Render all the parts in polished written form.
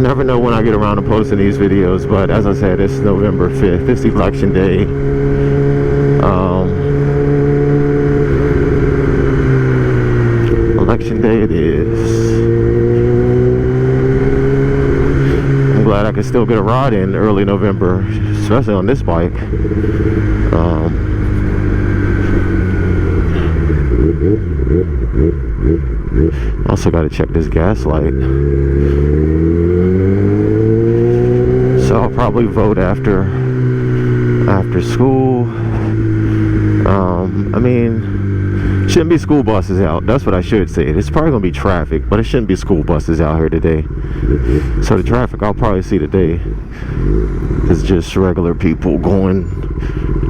never know when I get around to posting these videos, but as I said, it's November 5th. It's election day. Election day it is. I'm glad I can still get a ride in early November, especially on this bike. Also got to check this gas light. So I'll probably vote after school. I mean, shouldn't be school buses out. That's what I should say. It's probably gonna be traffic, but it shouldn't be school buses out here today. So the traffic I'll probably see today is just regular people going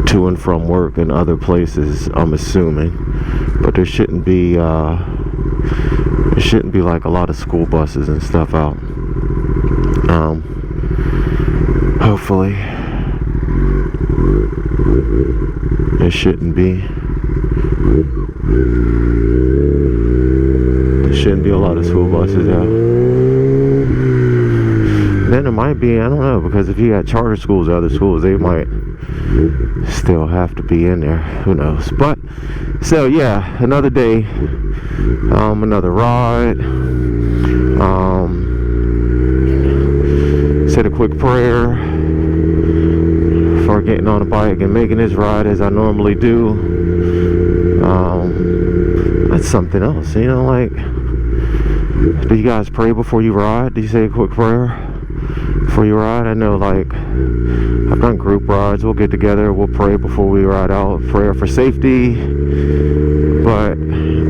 to and from work and other places, I'm assuming. But there shouldn't be like a lot of school buses and stuff out. Hopefully there shouldn't be. There shouldn't be a lot of school buses out. Then it might be, I don't know, because if you got charter schools or other schools, they might still have to be in there. Who knows? But so yeah, another day, another ride. Said a quick prayer before getting on the bike and making this ride as I normally do. That's something else, you know, like, do you guys pray before you ride? Do you say a quick prayer before you ride? I know, like, I've done group rides. We'll get together, we'll pray before we ride out, prayer for safety. But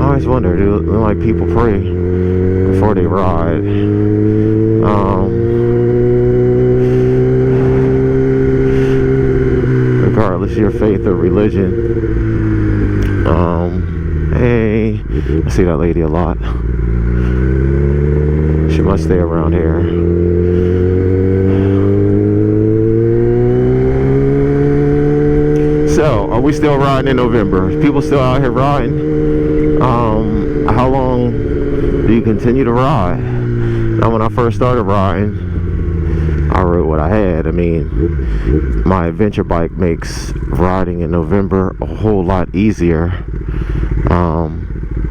I always wonder, do like people pray before they ride? Regardless of your faith or religion. Hey, I see that lady a lot. She must stay around here. So, are we still riding in November? People still out here riding? How long do you continue to ride? Now, when I first started riding, I rode what I had. I mean, my adventure bike makes riding in November a whole lot easier,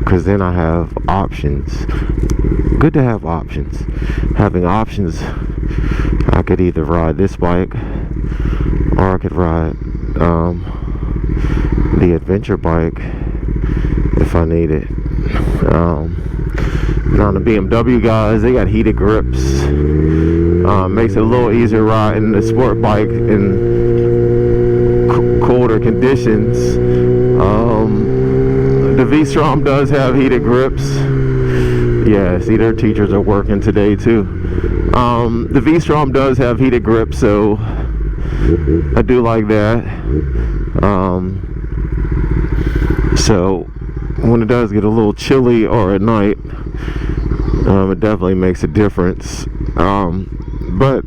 because then I have options. Good to have options. Having options, I could either ride this bike or I could ride the adventure bike if I need it. Now the BMW guys, they got heated grips. Makes it a little easier riding the sport bike in colder conditions. The V-Strom does have heated grips. Yeah, see, their teachers are working today too. The V-Strom does have heated grips, so I do like that. So when it does get a little chilly or at night, it definitely makes a difference. But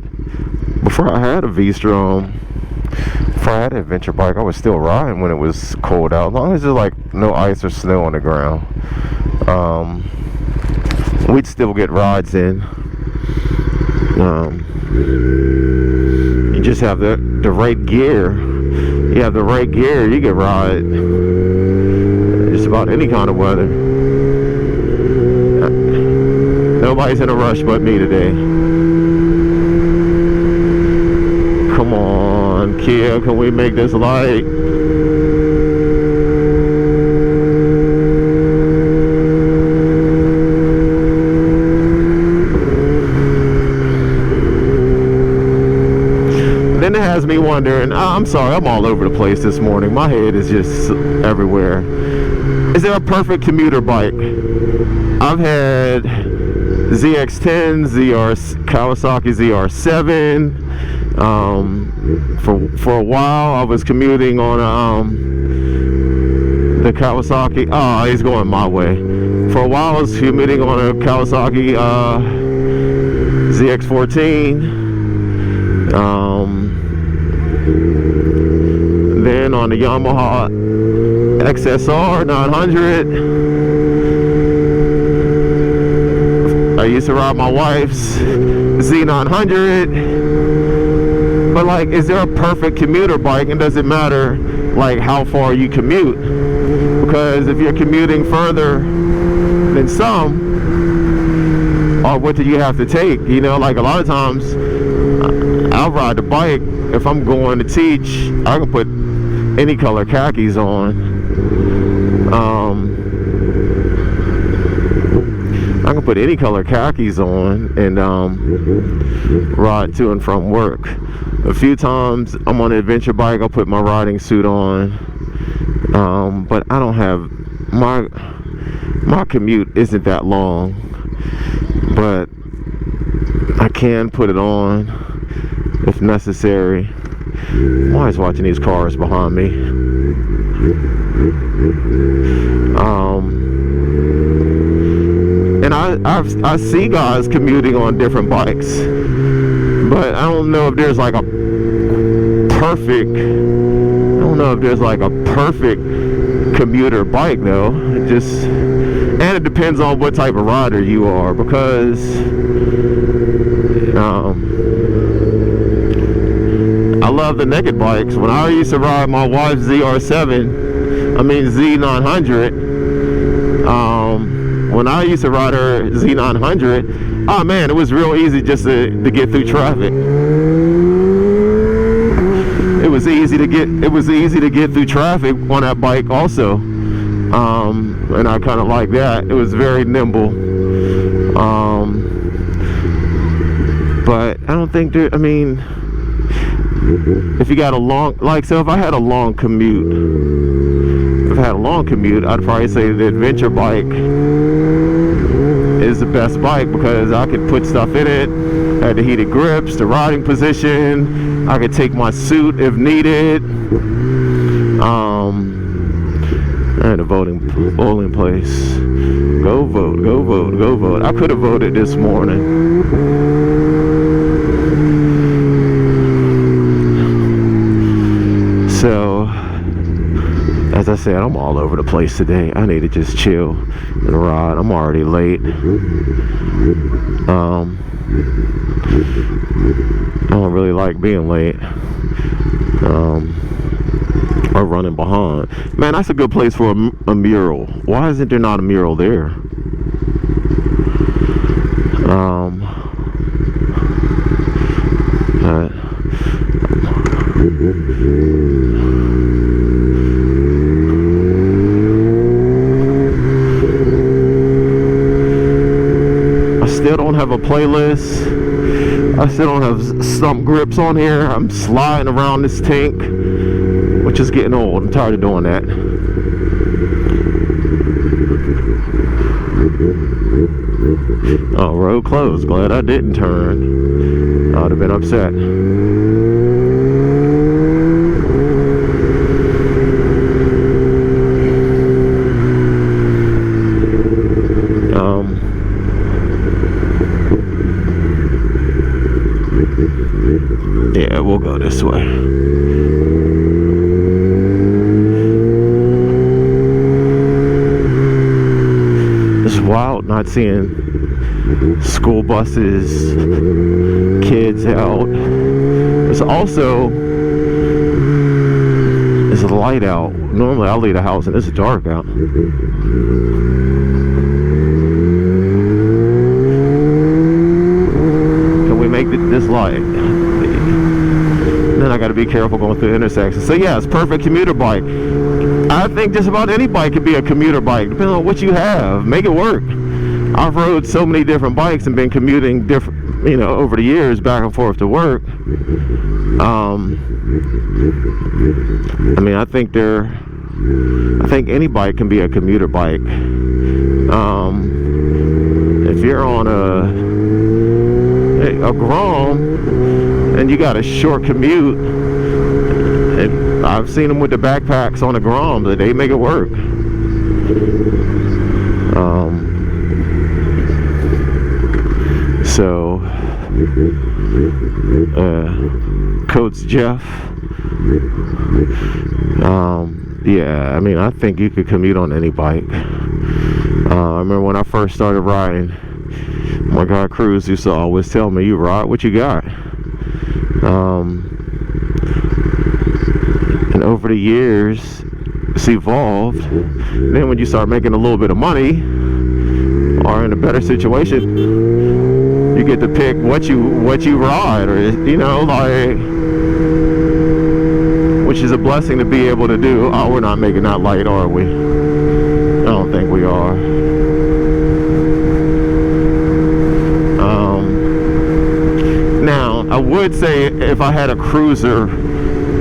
before I had a V-Strom, before I had an adventure bike, I was still riding when it was cold out, as long as there's like no ice or snow on the ground. We'd still get rides in. You just have the right gear. You have the right gear, you can ride just about any kind of weather. Nobody's in a rush but me today. Come on, Kia, can we make this light? Then it has me wondering, I'm sorry, I'm all over the place this morning. My head is just everywhere. Is there a perfect commuter bike? I've had ZX10, Kawasaki ZR7. For a while I was commuting on the Kawasaki. Oh, he's going my way. For a while I was commuting on a Kawasaki ZX14. Then on the Yamaha XSR 900. I used to ride my wife's Z900. But like, is there a perfect commuter bike, and does it matter like how far you commute? Because if you're commuting further than some, or what do you have to take? You know, like a lot of times I'll ride the bike. If I'm going to teach, I can put any color khakis on. I can put any color khakis on and ride to and from work. A few times I'm on an adventure bike, I'll put my riding suit on. But I don't have my commute isn't that long, but I can put it on if necessary. I'm always watching these cars behind me. And I see guys commuting on different bikes, but I don't know if there's like a perfect commuter bike though. And it depends on what type of rider you are, because I love the naked bikes. When I used to ride my wife's Z900, when I used to ride her Z900, oh man, it was real easy just to get through traffic. It was easy to get through traffic on that bike also. And I kind of like that. It was very nimble. But I don't think there, I mean, if you got a long, like, so if I had a long commute, I'd probably say the adventure bike is the best bike, because I could put stuff in it. I had the heated grips, the riding position. I could take my suit if needed. I had a polling place. Go vote, go vote, go vote. I could have voted this morning. So, as I said, I'm all over the place today. I need to just chill and ride. I'm already late. I don't really like being late. Or running behind. Man, that's a good place for a mural. Why isn't there not a mural there? I still don't have a playlist. I still don't have stump grips on here. I'm sliding around this tank, which is getting old. I'm tired of doing that. Oh, road closed. Glad I didn't turn. I would have been upset. Yeah, we'll go this way. It's wild not seeing school buses, kids out. There's a light out. Normally I'll leave the house and it's dark out. Can we make this light? Then I got to be careful going through intersections. So yeah, it's perfect commuter bike. I think just about any bike could be a commuter bike, depending on what you have. Make it work. I've rode so many different bikes and been commuting different, over the years, back and forth to work. I think any bike can be a commuter bike. If you're on a Grom and you got a short commute, and I've seen them with the backpacks on the Grom, that they make it work. So Coach Jeff, yeah, I think you could commute on any bike. I remember when I first started riding, My guy Cruz used to always tell me, you ride what you got. And over the years, it's evolved. Then when you start making a little bit of money, or in a better situation, you get to pick what you ride, or like, which is a blessing to be able to do. Oh, we're not making that light, are we? I don't think we are. Now, I would say if I had a cruiser,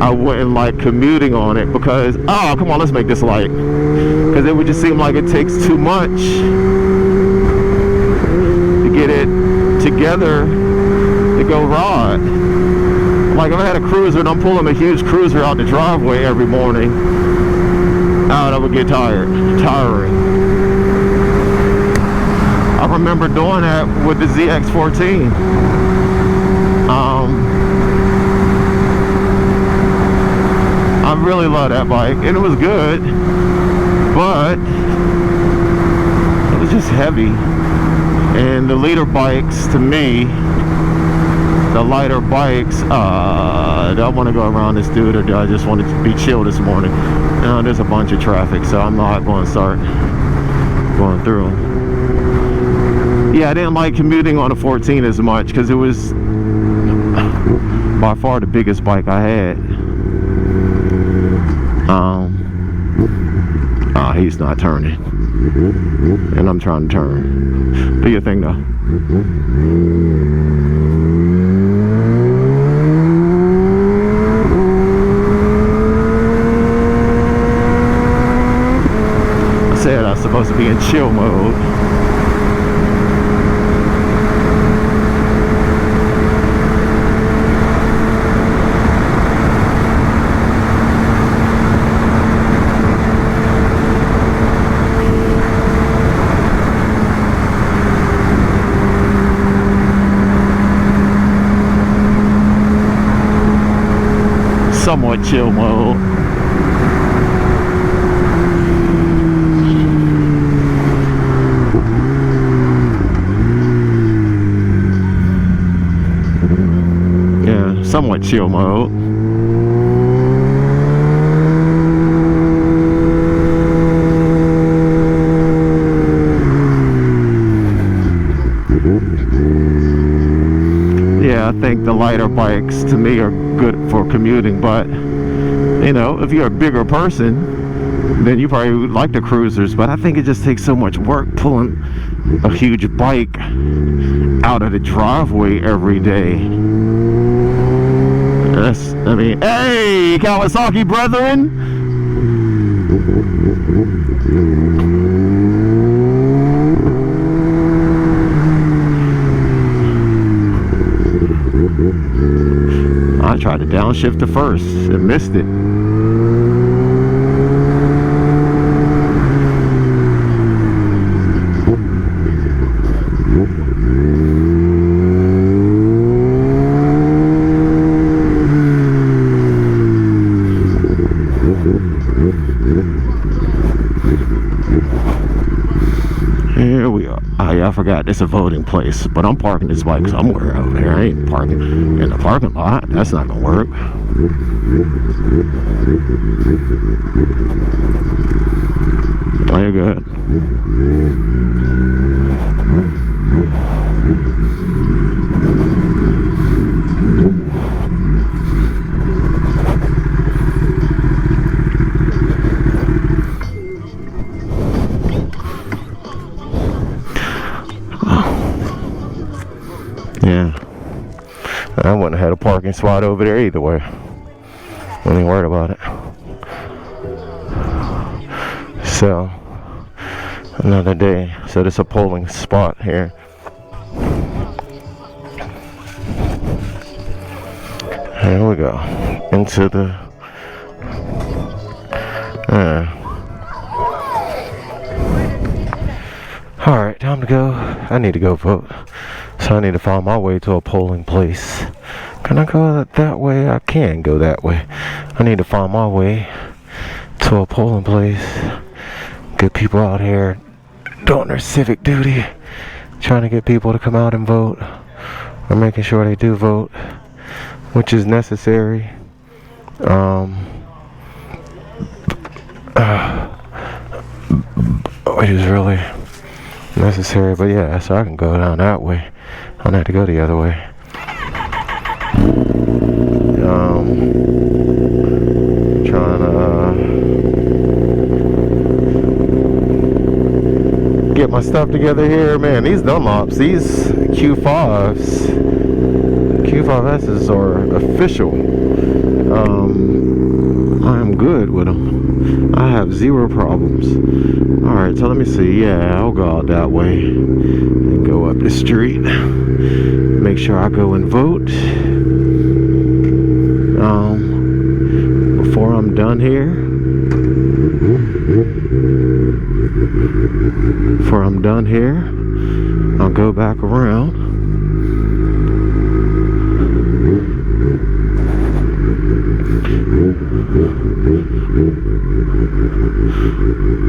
I wouldn't like commuting on it because, oh, come on, let's make this light. Because it would just seem like it takes too much to get it together to go ride. Like if I had a cruiser and I'm pulling a huge cruiser out the driveway every morning, oh, that would get tiring. I remember doing that with the ZX14. I really love that bike, and it was good, but it was just heavy. And the leader bikes, to me, the lighter bikes, do I want to go around this dude, or do I just want to be chill this morning? There's a bunch of traffic, so I'm not going to start going through. Yeah, I didn't like commuting on a 14 as much because it was by far the biggest bike I had. He's not turning, and I'm trying to turn. Do your thing though. I said I was supposed to be in chill mode. Somewhat chill mode. Yeah, somewhat chill mode. Yeah, I think the lighter bikes to me are good for commuting, but if you're a bigger person, then you probably would like the cruisers. But I think it just takes so much work pulling a huge bike out of the driveway every day. Hey, Kawasaki brethren! I tried to downshift to first and missed it. Here we are. Oh yeah, I forgot it's a voting place, but I'm parking this bike somewhere over here. I ain't parking in the parking lot. That's not gonna work. Oh, you're good. Yeah, I wouldn't have had a parking spot over there either way. I ain't worried about it. So, another day. So there's a polling spot here. Here we go. Into the... Alright, time to go. I need to go vote. So I need to find my way to a polling place. Can I go that way? I can go that way. I need to find my way to a polling place. Get people out here doing their civic duty. trying to get people to come out and vote, or making sure they do vote, which is necessary. Which is really necessary. But yeah, so I can go down that way. I don't have to go the other way. Trying to get my stuff together here. Man, these Dunlops, these Q5S's are official. I am good with them. I have zero problems. Alright, so let me see. Yeah, I'll go out that way and go up the street. Make sure I go and vote. Before I'm done here. I'll go back around.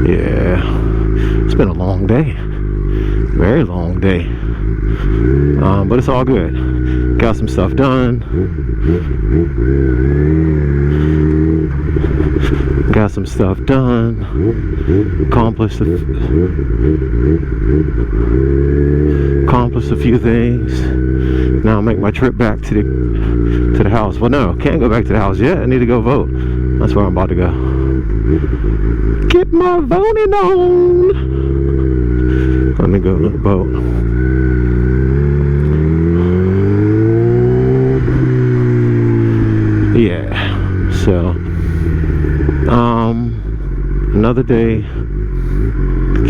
Yeah, it's been a long day, very long day, but it's all good. Got some stuff done. Accomplished a few things. Now I'll make my trip back to the house. Well, no, can't go back to the house yet. I need to go vote. That's where I'm about to go. Get my voting on. Let me go vote. Yeah. So, another day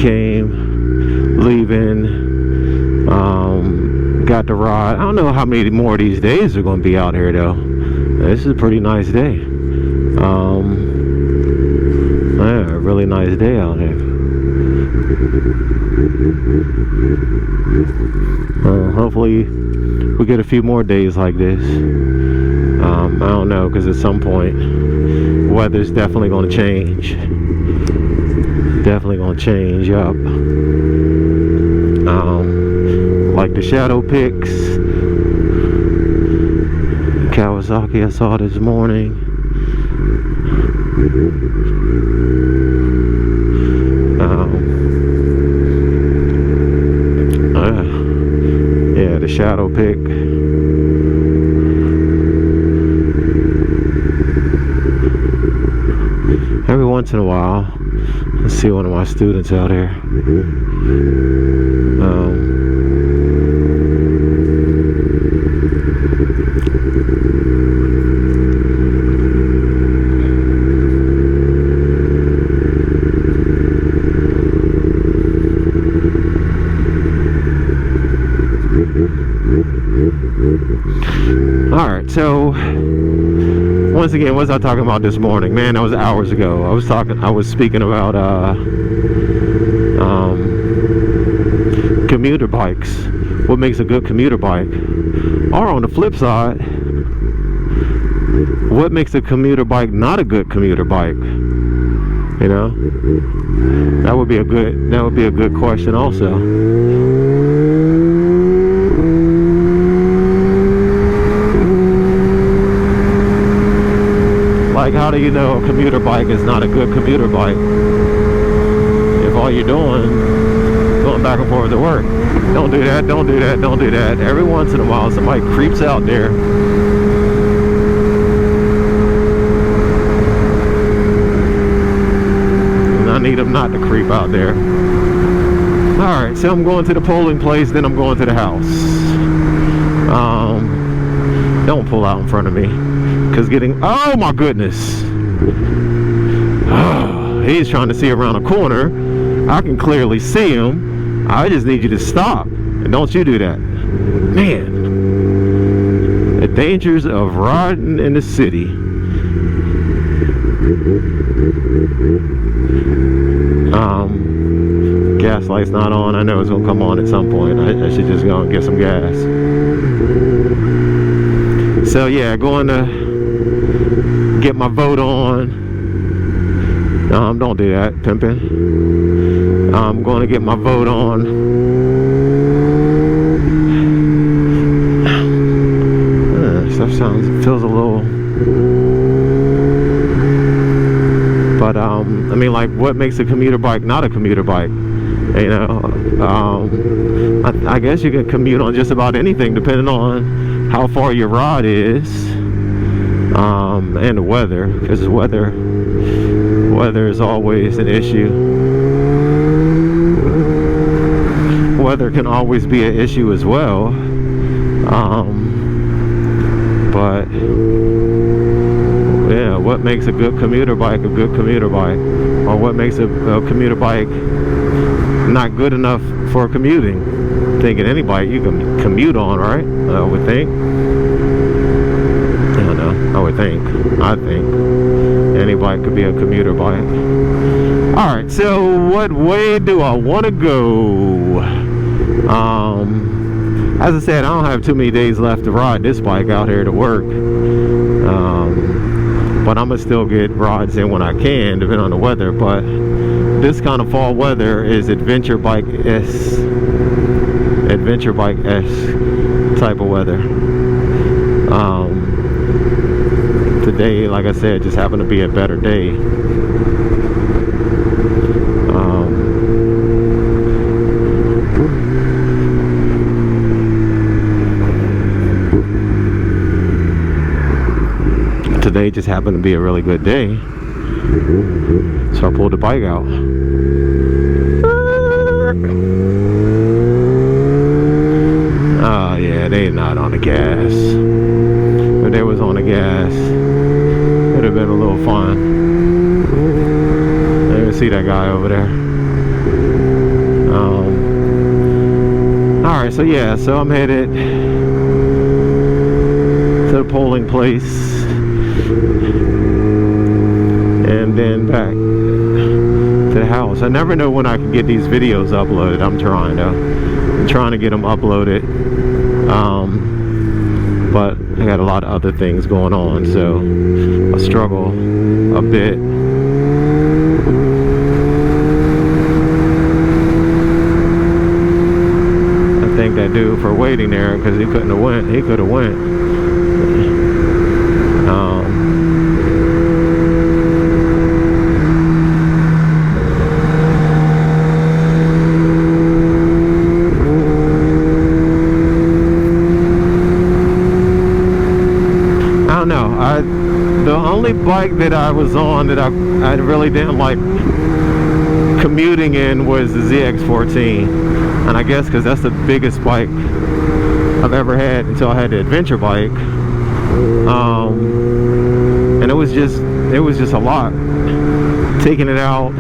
came, leaving. Got to ride. I don't know how many more of these days are going to be out here though. This is a pretty nice day. Yeah, a really nice day out here. Hopefully we get a few more days like this. I don't know, because at some point weather's definitely going to change. Up. Like the shadow picks, Kawasaki I saw this morning. Yeah, the shadow pick. Every once in a while, I see one of my students out here. Alright, so once again, what was I talking about this morning? Man, that was hours ago. I was speaking about commuter bikes. What makes a good commuter bike? Or on the flip side, what makes a commuter bike not a good commuter bike? You know? That would be a good question also. Like, how do you know a commuter bike is not a good commuter bike if all you're doing is going back and forth to work? Don't do that. Every once in a while somebody creeps out there and I need them not to creep out there. Alright, so I'm going to the polling place, then I'm going to the house. Don't pull out in front of me. Because oh my goodness, he's trying to see around a corner. I can clearly see him. I just need you to stop, and don't you do that. Man, the dangers of riding in the city. Gas light's not on. I know it's gonna come on at some point. I should just go and get some gas. So yeah, going to get my vote on. Don't do that, pimping. I'm going to get my vote on. feels a little. But I mean, like, what makes a commuter bike not a commuter bike? You know, I guess you can commute on just about anything, depending on how far your ride is, and the weather, because weather is always an issue. Weather can always be an issue as well. But yeah, what makes a good commuter bike a good commuter bike, or what makes a commuter bike not good enough for commuting? Thinking any bike you can commute on, right? I would think. I don't know. I think any bike could be a commuter bike. All right. So what way do I want to go? As I said, I don't have too many days left to ride this bike out here to work. But I'm gonna still get rides in when I can, depending on the weather. But this kind of fall weather is adventure bike-esque type of weather. Today, like I said, just happened to be a better day. Today just happened to be a really good day, so I pulled the bike out. Oh yeah, they not on the gas. If they was on the gas, it'd have been a little fun. I didn't see that guy over there. All right, so yeah, so I'm headed to the polling place. And then back to the house. I never know when I can get these videos uploaded. I'm trying to get them uploaded, but I got a lot of other things going on, so I struggle a bit. I thank that dude for waiting there, because he couldn't have went. He could have went. The only bike that I was on that I really didn't like commuting in was the ZX14, and I guess because that's the biggest bike I've ever had until I had the adventure bike, and it was just a lot, taking it out,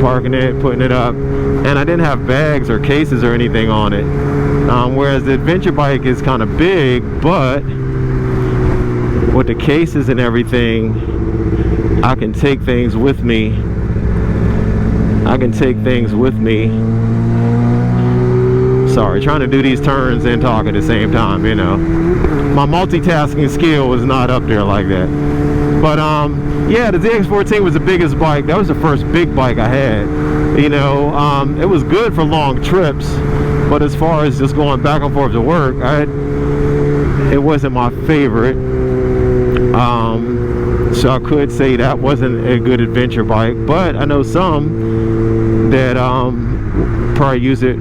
parking it, putting it up, and I didn't have bags or cases or anything on it, whereas the adventure bike is kind of big, but with the cases and everything, I can take things with me. Sorry, trying to do these turns and talk at the same time, you know. My multitasking skill was not up there like that. But yeah, the ZX14 was the biggest bike. That was the first big bike I had. You know, it was good for long trips, but as far as just going back and forth to work, it wasn't my favorite. So I could say that wasn't a good adventure bike, but I know some that probably use it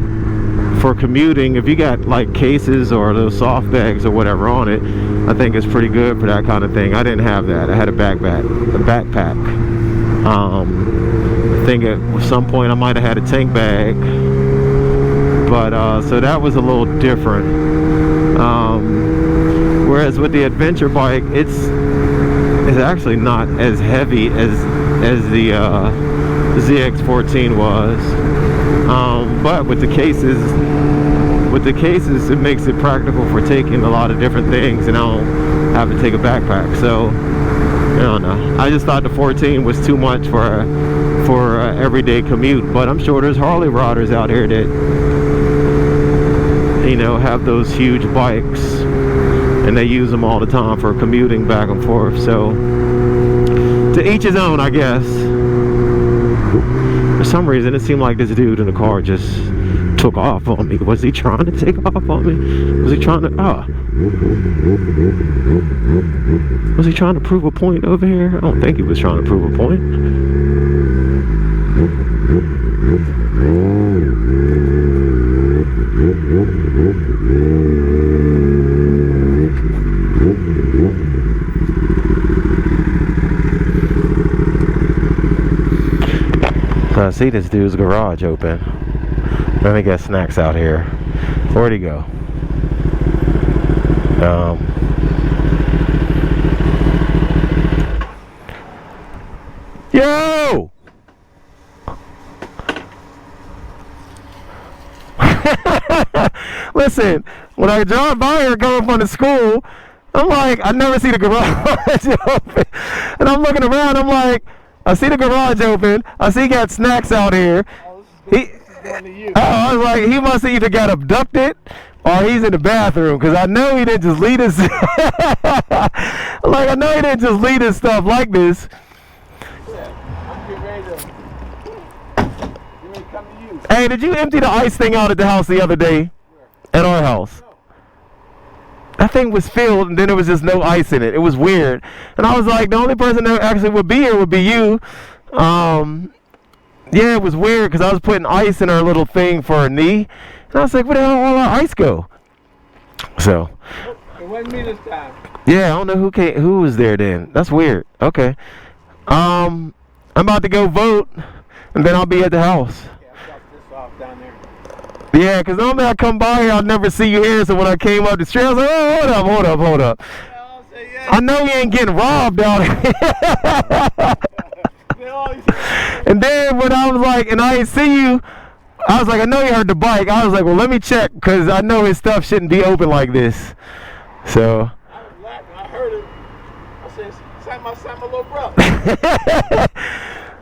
for commuting. If you got like cases or those soft bags or whatever on it, I think it's pretty good for that kind of thing. I didn't have that. I had a backpack. I think at some point I might have had a tank bag, but so that was a little different. Whereas with the adventure bike, it's actually not as heavy as the ZX14 was, but with the cases, it makes it practical for taking a lot of different things, and I don't have to take a backpack. So I don't know. I just thought the 14 was too much for everyday commute, but I'm sure there's Harley riders out here that, you know, have those huge bikes, and they use them all the time for commuting back and forth. So to each his own, I guess. For some reason, it seemed like this dude in the car just took off on me. Was he trying to take off on me? Was he trying to, was he trying to prove a point over here? I don't think he was trying to prove a point. So I see this dude's garage open. Let me get snacks out here. Where'd he go? Yo! Listen, when I drive by here going from the school, I'm like, I never see the garage open. And I'm looking around, I'm like, I see the garage open, I see he got snacks out here. I was like, he must have either got abducted or he's in the bathroom, because I know he didn't just leave his I know he didn't just leave his stuff like this. I'm getting ready to come to you. Hey, did you empty the ice thing out at the house the other day? At our house? That thing was filled and then there was just no ice in it. It was weird. And I was like, the only person that actually would be here would be you. Yeah, it was weird because I was putting ice in her little thing for her knee. And I was like, where the hell all our ice go? So. It wasn't me this time. Yeah, I don't know who was there then. That's weird. Okay. I'm about to go vote and then I'll be at the house. Yeah, I'll drop this off down there. Yeah, because normally I come by here, I'll never see you here. So when I came up the street, I was like, oh, hold up. Yeah, I'll say, yeah. I know you ain't getting robbed out here. And then when I was like, and I didn't see you, I was like, I know you heard the bike. I was like, well, let me check, because I know his stuff shouldn't be open like this. So. I was laughing. I heard it. I said, sign my little brother.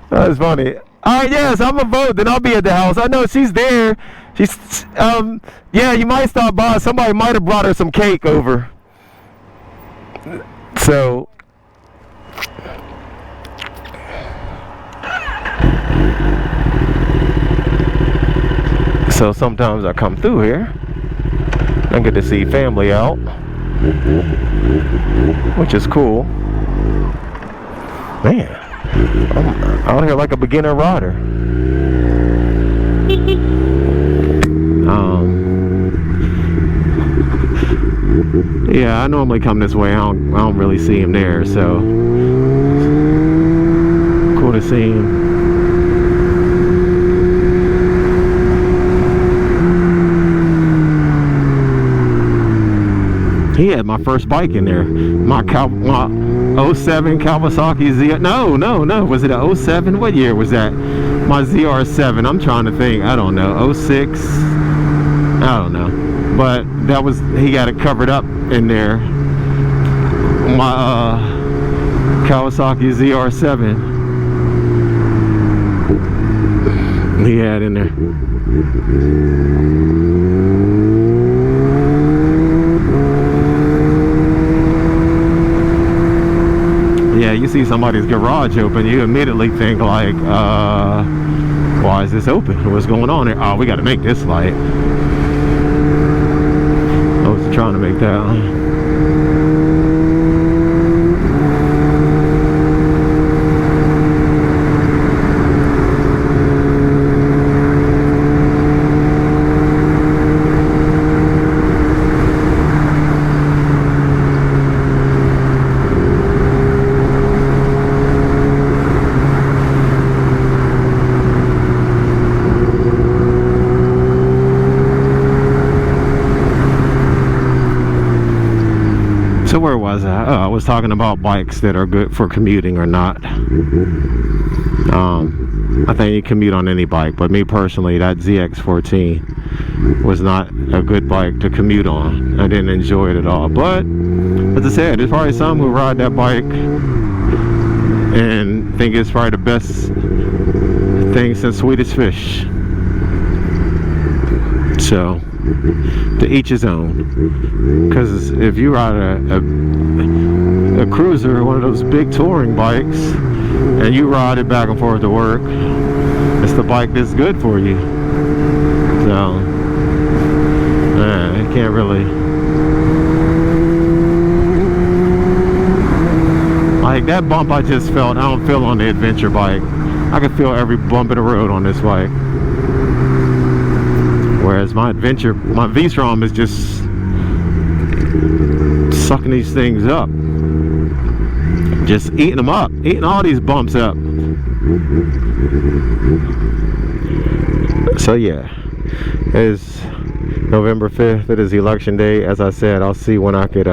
That was funny. All right, yes, I'm going to vote. Then I'll be at the house. I know she's there. She's, yeah, you might stop by. Somebody might have brought her some cake over. So. So sometimes I come through here. I get to see family out, which is cool. Man, I'm out here like a beginner rider. Yeah, I normally come this way. I don't really see him there, so cool to see him. He had my first bike in there. My 07 Kawasaki Z. No. Was it a 07? What year was that? My ZR7. I'm trying to think. I don't know. 06. I don't know. But that was, he got it covered up in there. My Kawasaki ZR7. He had in there. Yeah, you see somebody's garage open, you immediately think like, why is this open? What's going on here? Oh, we got to make this light. I was trying to make that. So where was I? Oh, I was talking about bikes that are good for commuting or not. I think you commute on any bike, but me personally, that ZX14 was not a good bike to commute on. I didn't enjoy it at all. But as I said, there's probably some who ride that bike and think it's probably the best thing since Swedish Fish. So to each his own, because if you ride a cruiser, one of those big touring bikes, and you ride it back and forth to work, it's the bike that's good for you. So, you can't really. Like that bump I just felt, I don't feel on the adventure bike. I can feel every bump in the road on this bike. Whereas my V-Strom is just sucking these things up. Just eating them up, eating all these bumps up. So yeah, it is November 5th. It is election day. As I said, I'll see when I could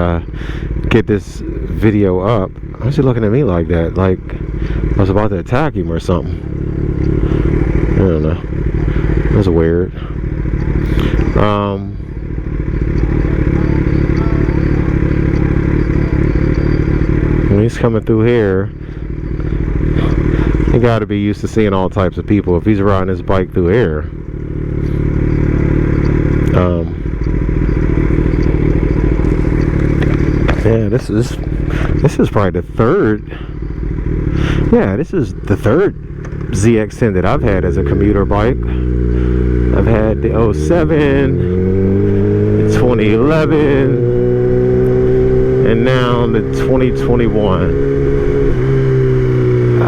get this video up. Why is he looking at me like that? Like I was about to attack him or something. I don't know. That's weird. When he's coming through here, he got to be used to seeing all types of people if he's riding his bike through here. Yeah, this is probably the third. Yeah, this is the third ZX10 that I've had as a commuter bike. I've had the 07, the 2011, and now the 2021.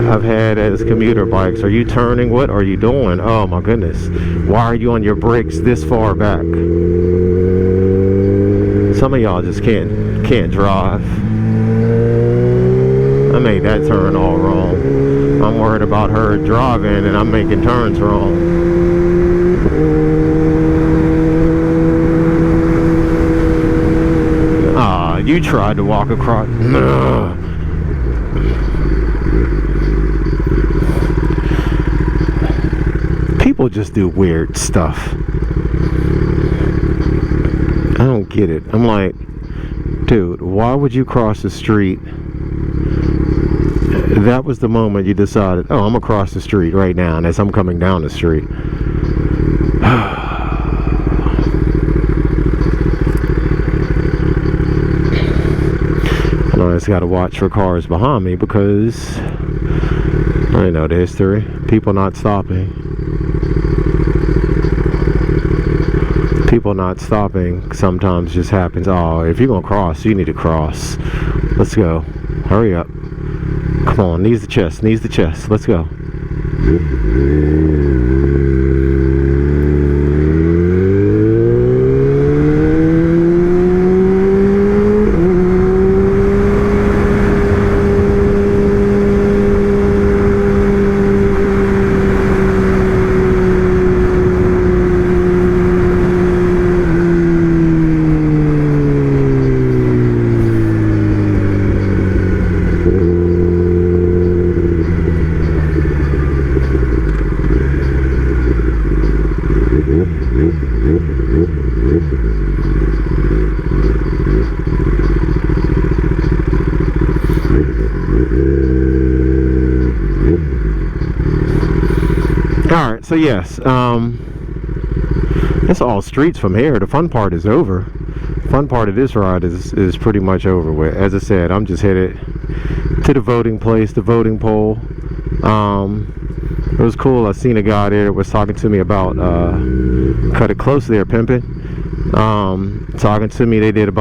I've had as commuter bikes. Are you turning? What are you doing? Oh my goodness. Why are you on your brakes this far back? Some of y'all just can't drive. I made that turn all wrong. I'm worried about her driving and I'm making turns wrong. Ah, you tried to walk across. No. People just do weird stuff. I don't get it. I'm like, dude, why would you cross the street? That was the moment you decided, oh, I'm gonna cross the street right now, and as I'm coming down the street. I just gotta watch for cars behind me because I know the history. People not stopping. People not stopping sometimes just happens. Oh, if you're gonna cross, you need to cross. Let's go. Hurry up. Come on, knees the chest, knees the chest. Let's go. Alright, so yes, it's all streets from here. The fun part is over. Fun part of this ride is pretty much over with. As I said, I'm just headed to the voting place, the voting poll. It was cool. I seen a guy there that was talking to me about cut it close there, pimping. Talking to me, they did a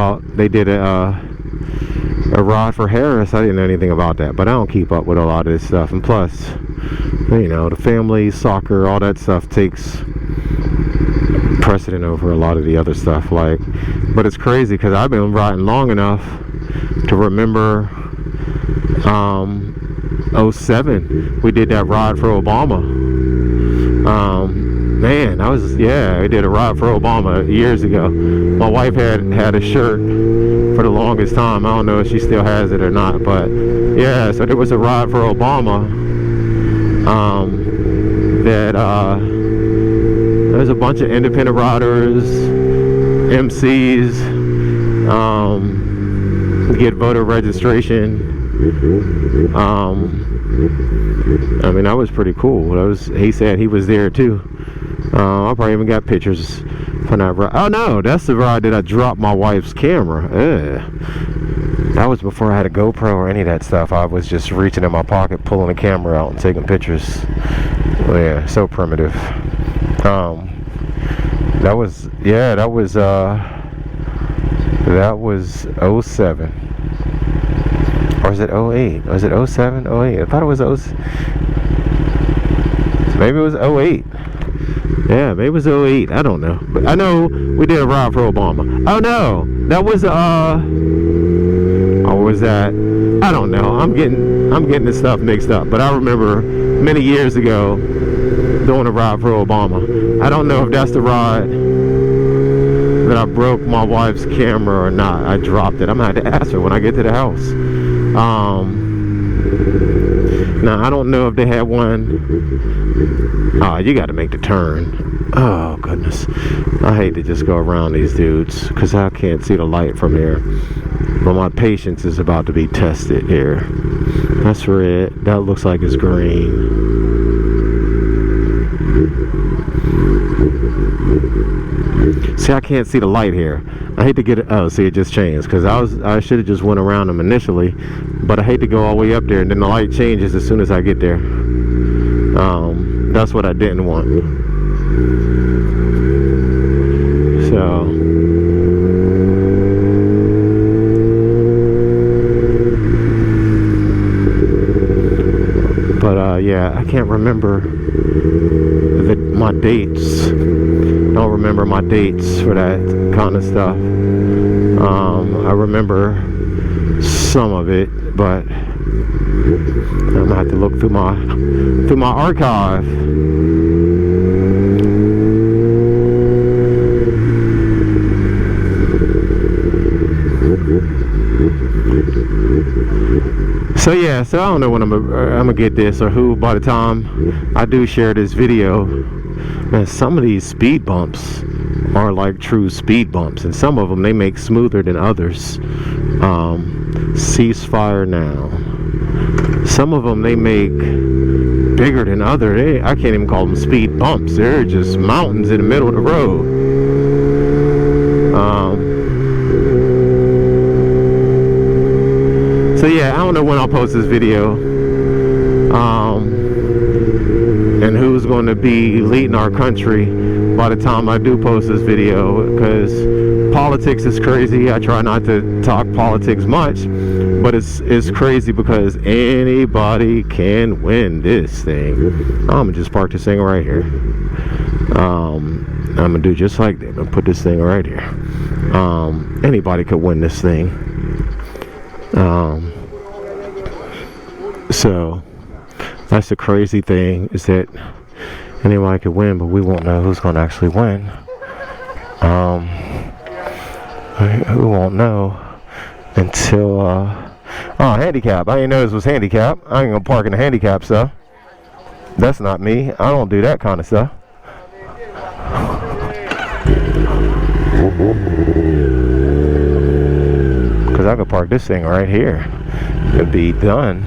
ride for Harris. I didn't know anything about that, but I don't keep up with a lot of this stuff. And plus, you know, the family, soccer, all that stuff takes precedent over a lot of the other stuff. Like, but it's crazy because I've been riding long enough to remember 07. We did that ride for Obama. Man, we did a ride for Obama years ago. My wife had a shirt for the longest time. I don't know if she still has it or not, but yeah, so there was a ride for Obama. There's a bunch of independent riders, MCs, get voter registration. I mean, that was pretty cool. He said he was there too. I probably even got pictures from that ride. Oh no, that's the ride that I dropped my wife's camera. That was before I had a GoPro or any of that stuff. I was just reaching in my pocket, pulling the camera out and taking pictures. Oh, yeah, so primitive. That was, yeah, that was '07. Or is it '08? Was it '07, '08? I thought it was maybe it was '08. Yeah, maybe it was '08. I don't know. But I know we did a ride for Obama. Oh no, that was or was that? I don't know. I'm getting this stuff mixed up. But I remember many years ago doing a ride for Obama. I don't know if that's the ride that I broke my wife's camera or not. I dropped it. I'm gonna have to ask her when I get to the house. Now I don't know if they had one. Oh, you got to make the turn. Oh goodness, I hate to just go around these dudes because I can't see the light from here. But my patience is about to be tested here. That's red. That looks like it's green. See, I can't see the light here. I hate to get it. Oh, see, it just changed because I should have just went around them initially, but I hate to go all the way up there and then the light changes as soon as I get there. That's what I didn't want. So, but yeah, I can't remember my dates. Don't remember my dates for that kind of stuff. I remember some of it, but I'm gonna have to look through my archive. So yeah, so I don't know when I'm gonna get this or who by the time I do share this video. Man, some of these speed bumps are like true speed bumps, and some of them they make smoother than others. Ceasefire now. Some of them they make bigger than others. I can't even call them speed bumps. They're just mountains in the middle of the road. So yeah, I don't know when I'll post this video. And who's going to be leading our country by the time I do post this video, because politics is crazy. I try not to talk politics much, but it's crazy because anybody can win this thing. I'm gonna just park this thing right here. I'm gonna do just like that. I'm gonna put this thing right here. Anybody could win this thing. So that's the crazy thing, is that anybody could win, but we won't know who's going to actually win. We won't know until handicap. I didn't know this was handicap. I ain't gonna park in the handicap stuff. That's not me. I don't do that kind of stuff. Because I could park this thing right here. It'd be done.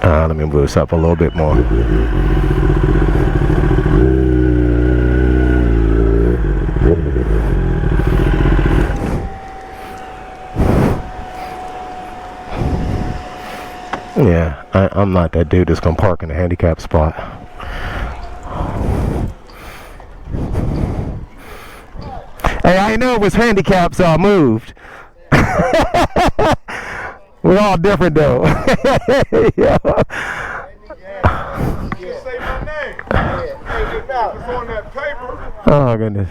Let me move this up a little bit more. Yeah, I'm not that dude that's gonna park in the handicap spot. Hey, I know it was handicapped, so I moved. We're all different though. Yeah. You say my name. Hey, it's on that paper. Oh goodness.